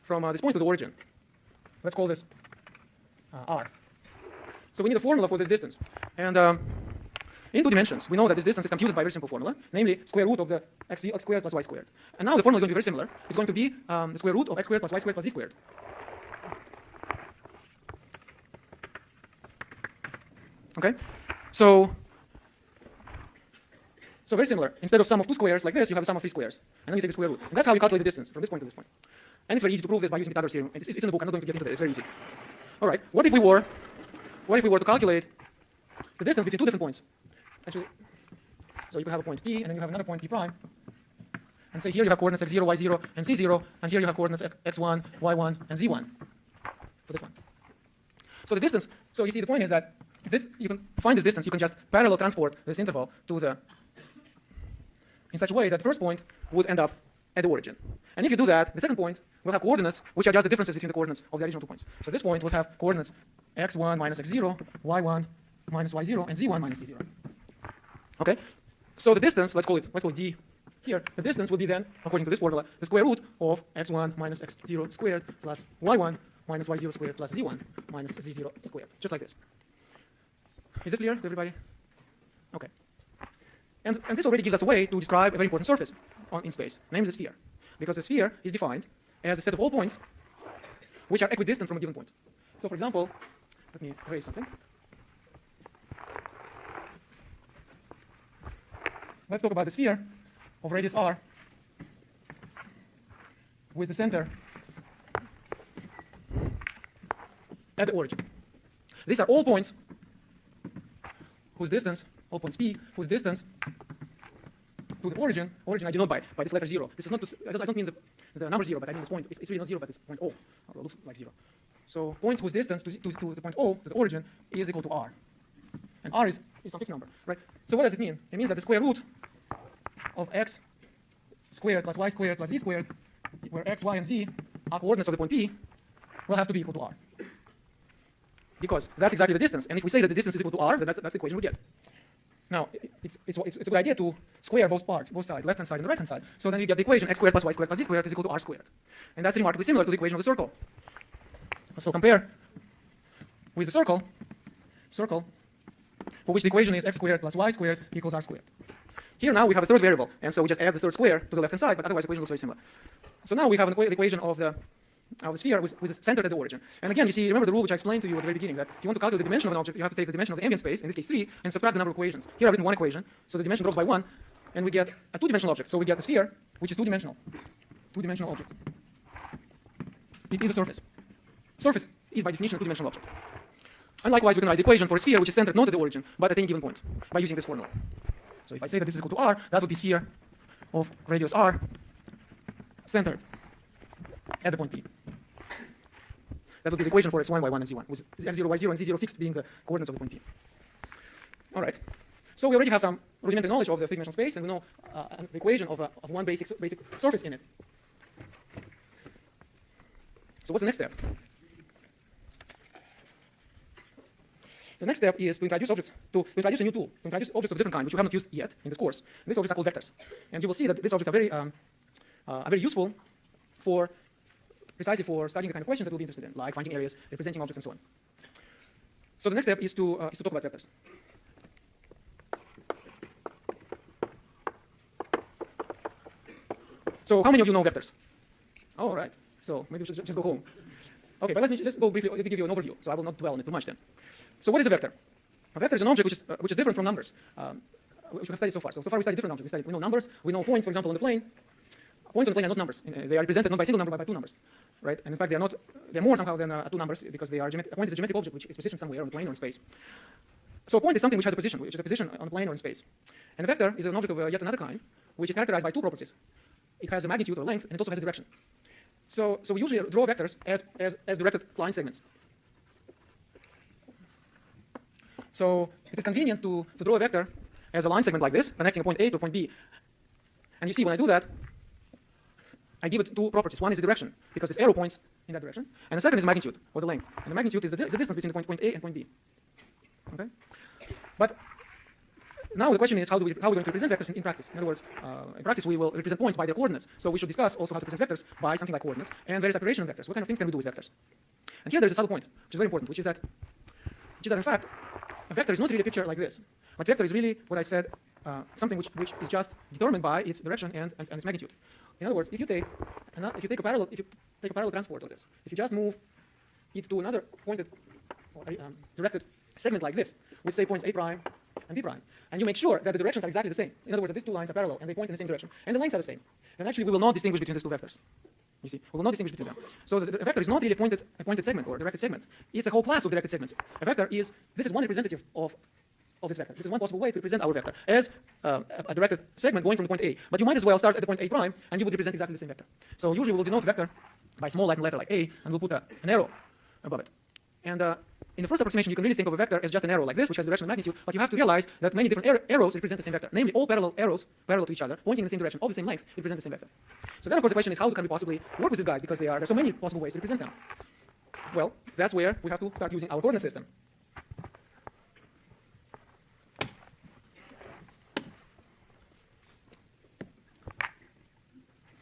from this point to the origin. Let's call this r. So we need a formula for this distance. And in 2 dimensions, we know that this distance is computed by a very simple formula, namely square root of the x squared plus y squared. And now the formula is going to be very similar. It's going to be the square root of x squared plus y squared plus z squared. Okay? So very similar. Instead of sum of 2 squares like this, you have a sum of 3 squares. And then you take the square root. And that's how you calculate the distance from this point to this point. And it's very easy to prove this by using Pythagoras theorem. It's in the book. I'm not going to get into it. It's very easy. All right. What if we were to calculate the distance between 2 different points? Actually, so you can have a point P, and then you have another point P prime. And say here you have coordinates x0, y0, and z0, and here you have coordinates x1, y1, and z1 for this one. So the distance, so you see the point is that this, you can find this distance, you can just parallel transport this interval to the, in such a way that the first point would end up at the origin. And if you do that, the second point will have coordinates which are just the differences between the coordinates of the original 2 points. So this point would have coordinates x1 minus x0, y1 minus y0, and z1 minus z0. Okay? So the distance, let's call it d here. The distance would be then, according to this formula, the square root of x1 minus x0 squared plus y1 minus y0 squared plus z1 minus z0 squared. Just like this. Is this clear to everybody? Okay. And this already gives us a way to describe a very important surface in space, namely the sphere. Because the sphere is defined as a set of all points which are equidistant from a given point. So for example, let me erase something. Let's talk about the sphere of radius r with the center at the origin. These are all points whose distance, all points P, whose distance to the origin I denote by this letter 0. This is not to, I don't mean the number 0, but I mean this point. It's really not 0, but it's point O. It looks like 0. So points whose distance to the point O, to the origin, is equal to r. And r is some fixed number, right? So what does it mean? It means that the square root of x squared plus y squared plus z squared, where x, y, and z are coordinates of the point P, will have to be equal to r. Because that's exactly the distance. And if we say that the distance is equal to r, then that's the equation we get. Now, it's a good idea to square both sides, left-hand side and the right-hand side. So then you get the equation x squared plus y squared plus z squared is equal to r squared. And that's remarkably similar to the equation of the circle. So compare with the circle for which the equation is x squared plus y squared equals r squared. Here now we have a third variable, and so we just add the third square to the left-hand side, but otherwise the equation looks very similar. So now we have the equation of the sphere with the center at the origin. And again, you see, remember the rule which I explained to you at the very beginning, that if you want to calculate the dimension of an object, you have to take the dimension of the ambient space, in this case 3, and subtract the number of equations. Here I've written 1 equation, so the dimension drops by 1, and we get a 2-dimensional object. So we get a sphere, which is 2-dimensional. 2-dimensional object. It is a surface. Surface is by definition a 2-dimensional object. And likewise, we can write the equation for a sphere which is centered not at the origin, but at any given point, by using this formula. So if I say that this is equal to r, that would be sphere of radius r centered at the point P. That would be the equation for x1, y1, and z1, with x0, y0, and z0 fixed being the coordinates of the point P. All right. So we already have some rudimentary knowledge of the 3-dimensional space, and we know the equation of one basic surface in it. So what's the next step? The next step is to introduce objects, to introduce a new tool, to introduce objects of a different kind, which you have not used yet in this course. And these objects are called vectors. And you will see that these objects are very useful precisely for studying the kind of questions that we'll be interested in, like finding areas, representing objects, and so on. So the next step is to talk about vectors. So how many of you know vectors? All right. So maybe we should just go home. Okay, but let me just go briefly give you an overview, so I will not dwell on it too much then. So what is a vector? A vector is an object which is different from numbers, which we have studied so far. So far we studied different objects. We know numbers, we know points, for example, on the plane. Points on the plane are not numbers. They are represented not by a single number, but by 2 numbers. Right? And in fact, they're more somehow than 2 numbers, because a point is a geometric object which is positioned somewhere on the plane or in space. So a point is something which has a position, which is a position on the plane or in space. And a vector is an object of yet another kind, which is characterized by 2 properties. It has a magnitude or length, and it also has a direction. So we usually draw vectors as directed line segments. So it is convenient to draw a vector as a line segment like this, connecting a point A to a point B. And you see, when I do that, I give it 2 properties. One is the direction, because its arrow points in that direction. And the second is magnitude, or the length. And the magnitude is the distance between the point A and point B. Okay? But now the question is how are we going to represent vectors in practice? In other words, in practice we will represent points by their coordinates. So we should discuss also how to represent vectors by something like coordinates and various operation of vectors. What kind of things can we do with vectors? And here there is a subtle point, which is very important, which is that in fact a vector is not really a picture like this, but vector is really what I said, something which is just determined by its direction and its magnitude. In other words, if you take a parallel transport of this, if you just move it to another pointed or directed segment like this, with say points A prime and B prime, and you make sure that the directions are exactly the same. In other words, that these two lines are parallel and they point in the same direction, and the lengths are the same. And actually, we will not distinguish between these two vectors. You see, we will not distinguish between them. So the vector is not really a pointed segment or directed segment. It's a whole class of directed segments. A vector is one representative of this vector. This is one possible way to represent our vector as a directed segment going from the point A. But you might as well start at the point A prime, and you would represent exactly the same vector. So usually we will denote vector by a small Latin letter like A, and we'll put an arrow above it. And in the first approximation, you can really think of a vector as just an arrow like this, which has direction and magnitude, but you have to realize that many different arrows represent the same vector. Namely, all parallel arrows, parallel to each other, pointing in the same direction, of the same length, represent the same vector. So then, of course, the question is how can we possibly work with these guys, because there are so many possible ways to represent them. Well, that's where we have to start using our coordinate system.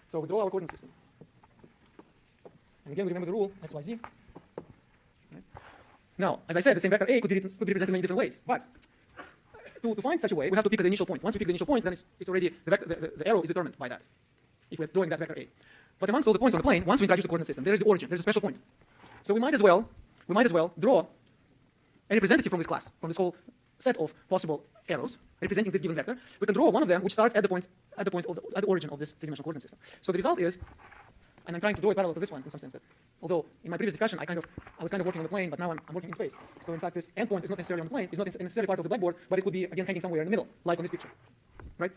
So we draw our coordinate system. And again, we remember the rule, x, y, z. Now, as I said, the same vector A could be represented in many different ways. But to find such a way, we have to pick the initial point. Once we pick the initial point, then it's already the arrow is determined by that, if we're drawing that vector A. But amongst all the points on the plane, once we introduce the coordinate system, there is the origin, there's a special point. So we might as well draw a representative from this class, from this whole set of possible arrows representing this given vector. We can draw one of them which starts at the origin of this three-dimensional coordinate system. So the result is, and I'm trying to draw it parallel to this one in some sense, but although in my previous discussion I was kind of working on the plane, but now I'm working in space. So in fact this endpoint is not necessarily on the plane, it's not necessarily part of the blackboard, but it could be again hanging somewhere in the middle, like on this picture, right?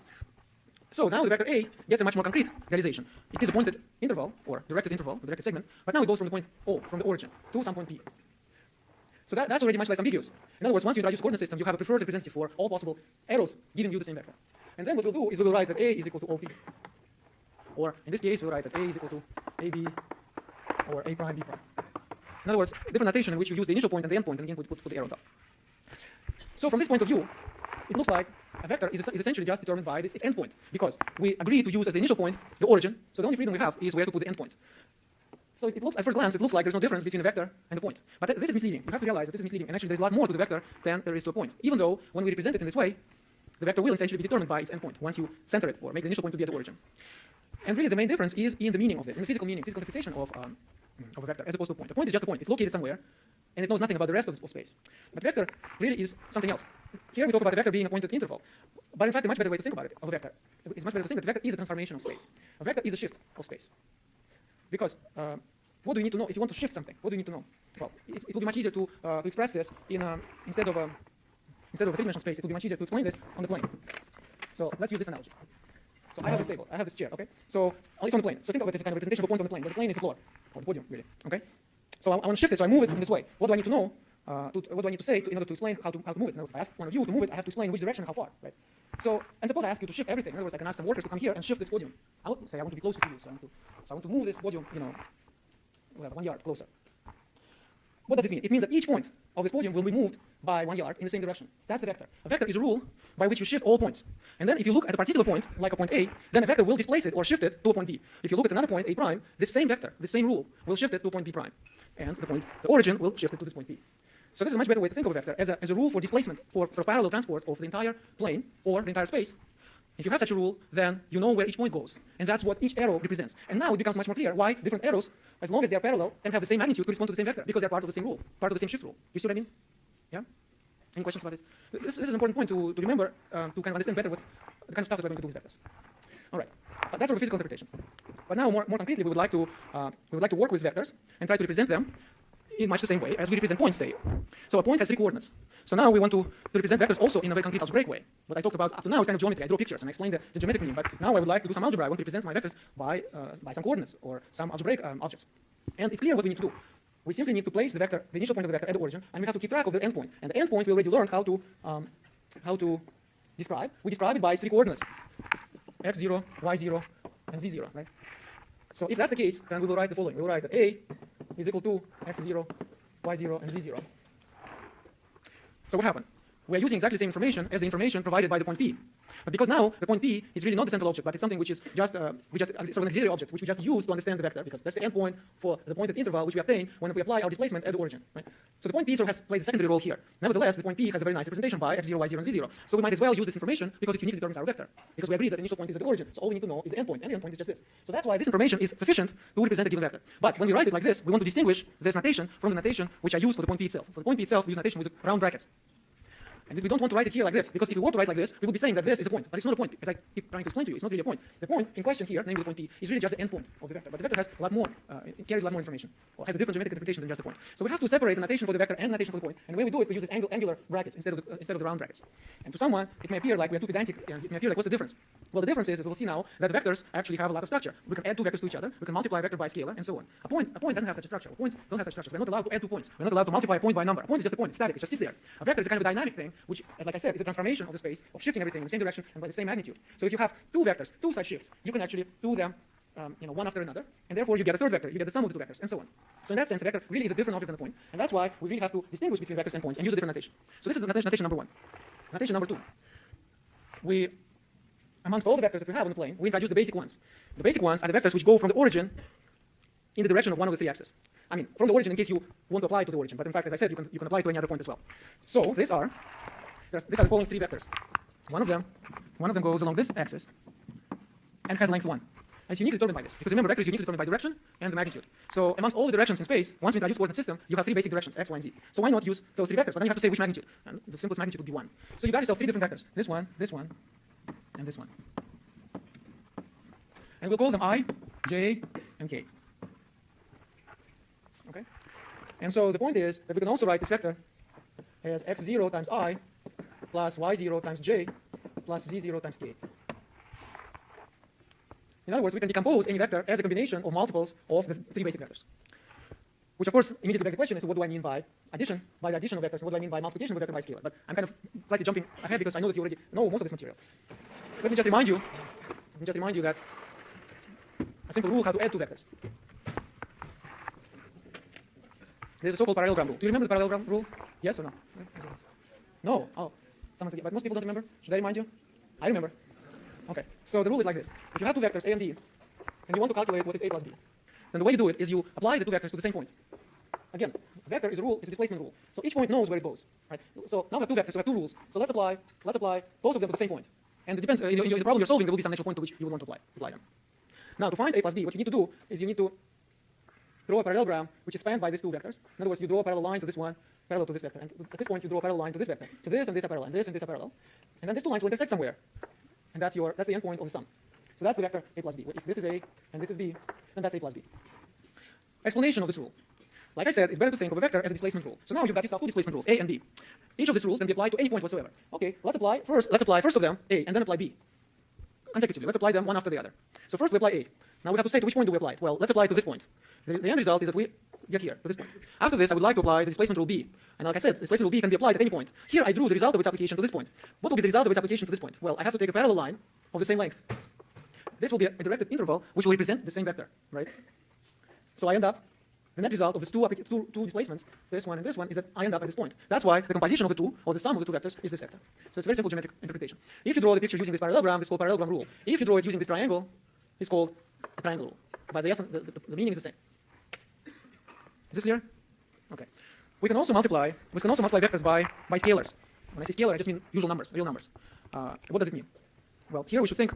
So now the vector A gets a much more concrete realization. It is a pointed interval, or directed interval, a directed segment, but now it goes from the point O, from the origin, to some point P. So that's already much less ambiguous. In other words, once you introduce a coordinate system, you have a preferred representative for all possible arrows giving you the same vector. And then what we'll do is we will write that A is equal to OP. Or in this case, we'll write that A is equal to AB or A prime B prime. In other words, different notation in which you use the initial point and the end point, and again put the arrow on top. So from this point of view, it looks like a vector is essentially just determined by its end point, because we agree to use as the initial point the origin. So the only freedom we have is where to put the end point. So it looks, at first glance, it looks like there's no difference between the vector and the point. But this is misleading. You have to realize that this is misleading, and actually there's a lot more to the vector than there is to a point. Even though when we represent it in this way, the vector will essentially be determined by its end point once you center it or make the initial point to be at the origin. And really the main difference is in the meaning of this, in the physical meaning, physical interpretation of a vector as opposed to a point. The point is just a point. It's located somewhere, and it knows nothing about the rest of space. But vector really is something else. Here we talk about a vector being a pointed interval. But in fact, a much better way to think about it, of a vector, is much better to think that a vector is a transformation of space. A vector is a shift of space. Because what do you need to know? If you want to shift something, what do you need to know? Well, it will be much easier to express this instead of a three-dimensional space. It will be much easier to explain this on the plane. So let's use this analogy. So I have this table, I have this chair, okay? So it's on the plane. So think of it as a kind of representation of a point on the plane, where the plane is the floor, or the podium, really, okay? So I want to shift it, so I move it in this way. What do I need to know? What do I need to say in order to explain how to move it? In other words, if I ask one of you to move it, I have to explain which direction and how far, right? So, and suppose I ask you to shift everything. In other words, I can ask some workers to come here and shift this podium. I would say I want to be closer to you, so I want to move this podium, whatever, 1 yard closer. What does it mean? It means that each point of this podium will be moved by 1 yard in the same direction. That's the vector. A vector is a rule by which you shift all points. And then if you look at a particular point, like a point A, then a vector will displace it or shift it to a point B. If you look at another point, A prime, this same vector, this same rule, will shift it to a point B prime. And the origin will shift it to this point B. So this is a much better way to think of a vector as a rule for displacement, for sort of parallel transport of the entire plane or the entire space. If you have such a rule, then you know where each point goes. And that's what each arrow represents. And now it becomes much more clear why different arrows, as long as they are parallel and have the same magnitude, correspond to the same vector, because they're part of the same rule, part of the same shift rule. You see what I mean? Yeah? Any questions about this? This is an important point to remember, to kind of understand better what's the kind of stuff that we're going to do with vectors. All right. That's sort of physical interpretation. But now, more concretely, we would like to work with vectors and try to represent them in much the same way as we represent points, say. So a point has 3 coordinates. So now we want to represent vectors also in a very concrete algebraic way. What I talked about up to now is kind of geometry. I draw pictures and I explain the geometric meaning. But now I would like to do some algebra. I want to represent my vectors by some coordinates or some algebraic objects. And it's clear what we need to do. We simply need to place the vector, the initial point of the vector, at the origin, and we have to keep track of the endpoint. And the endpoint we already learned how to describe. We describe it by its 3 coordinates: x0, y0, and z0. Right? So if that's the case, then we will write the following. We will write that A is equal to x0, y0, and z0. So what happened? we're using exactly the same information as the information provided by the point P. But because now the point P is really not the central object, but it's something which is just sort of an auxiliary object, which we just use to understand the vector, because that's the endpoint for the pointed interval which we obtain when we apply our displacement at the origin. Right? So the point P sort of plays a secondary role here. Nevertheless, the point P has a very nice representation by x0, y0, and z0. So we might as well use this information because it uniquely determines our vector. Because we agree that the initial point is at the origin. So all we need to know is the endpoint, and the endpoint is just this. So that's why this information is sufficient to represent a given vector. But when we write it like this, we want to distinguish this notation from the notation which I use for the point P itself. For the point P itself, we use notation with round brackets. And we don't want to write it here like this, because if we were to write like this, we would be saying that this is a point. But it's not a point, as I keep trying to explain to you. It's not really a point. The point in question here, namely the point P, is really just the endpoint of the vector. But the vector has a lot more, it carries a lot more information, or has a different geometric interpretation than just the point. So we have to separate the notation for the vector and the notation for the point. And the way we do it, we use these angular brackets instead of the round brackets. And to someone, it may appear like we are too pedantic, and it may appear like, what's the difference? Well, the difference is, we'll see now, that the vectors actually have a lot of structure. We can add two vectors to each other, we can multiply a vector by a scalar, and so on. A point doesn't have such a structure. Points don't have such structure. We're not allowed to add 2 points. We're not allowed to multiply a point by a number. A point is just a point, it's static, it just sits there. A vector is a kind of a dynamic thing, which, as like I said, is a transformation of the space, of shifting everything in the same direction and by the same magnitude. So if you have two vectors, two such shifts, you can actually do them one after another, and therefore you get a third vector, you get the sum of the two vectors, and so on. So in that sense, a vector really is a different object than a point, and that's why we really have to distinguish between vectors and points and use a different notation. So this is notation number 1. Notation number 2. We, amongst all the vectors that we have on the plane, we introduce the basic ones. The basic ones are the vectors which go from the origin in the direction of one of the 3 axes. I mean, from the origin in case you want to apply to the origin, but in fact, as I said, you can apply to any other point as well. So these are the following 3 vectors. One of them goes along this axis and has length 1. And it's uniquely determined by this, because remember, vector is uniquely determined by direction and the magnitude. So amongst all the directions in space, once we introduce coordinate system, you have 3 basic directions, x, y, and z. So why not use those 3 vectors? But then you have to say which magnitude. And the simplest magnitude would be 1. So you got yourself 3 different vectors. This one, and this one. And we'll call them I, j, and k. Okay? And so the point is that we can also write this vector as x0 times I plus y0 times j plus z0 times k. In other words, we can decompose any vector as a combination of multiples of the 3 basic vectors. Which, of course, immediately begs the question as to what do I mean by addition, by the addition of vectors, and what do I mean by multiplication of a vector by scalar. But I'm kind of slightly jumping ahead because I know that you already know most of this material. Let me just remind you that a simple rule how to add 2 vectors. There's a so-called parallelogram rule. Do you remember the parallelogram rule? Yes or no? No? Oh, someone said, yeah, but most people don't remember. Should I remind you? I remember. Okay, so the rule is like this. If you have 2 vectors, a and b, and you want to calculate what is a plus b, then the way you do it is you apply the 2 vectors to the same point. Again, a vector is a rule, it's a displacement rule. So each point knows where it goes. Right? So now we have 2 vectors, so we have 2 rules. So let's apply both of them to the same point. And it depends, in the problem you're solving, there will be some natural point to which you would want to apply them. Now, to find a plus b, what you need to do is you need to draw a parallelogram which is spanned by these 2 vectors. In other words, you draw a parallel line to this one, parallel to this vector. And at this point, you draw a parallel line to this vector. So this and this are parallel, and this are parallel. And then these 2 lines will intersect somewhere. And that's the endpoint of the sum. So that's the vector a plus b. If this is a and this is b, then that's a plus b. Explanation of this rule. Like I said, it's better to think of a vector as a displacement rule. So now you've got yourself 2 displacement rules, a and b. Each of these rules can be applied to any point whatsoever. Okay, let's apply first of them a, and then apply b. Consecutively, let's apply them one after the other. So first we apply a. Now we have to say to which point do we apply it? Well, let's apply it to this point. The end result is that we get here, to this point. After this, I would like to apply the displacement rule b. And like I said, displacement rule b can be applied at any point. Here I drew the result of its application to this point. What will be the result of its application to this point? Well, I have to take a parallel line of the same length. This will be a directed interval which will represent the same vector, right? So I end up, the net result of these two displacements, this one and this one, is that I end up at this point. That's why the composition of the 2, or the sum of the 2 vectors, is this vector. So it's a very simple geometric interpretation. If you draw the picture using this parallelogram, it's called parallelogram rule. If you draw it using this triangle, it's called a triangle rule. But the meaning is the same. Is this clear? Okay. We can also multiply vectors by scalars. When I say scalar, I just mean usual numbers, real numbers. What does it mean? Well, here we should think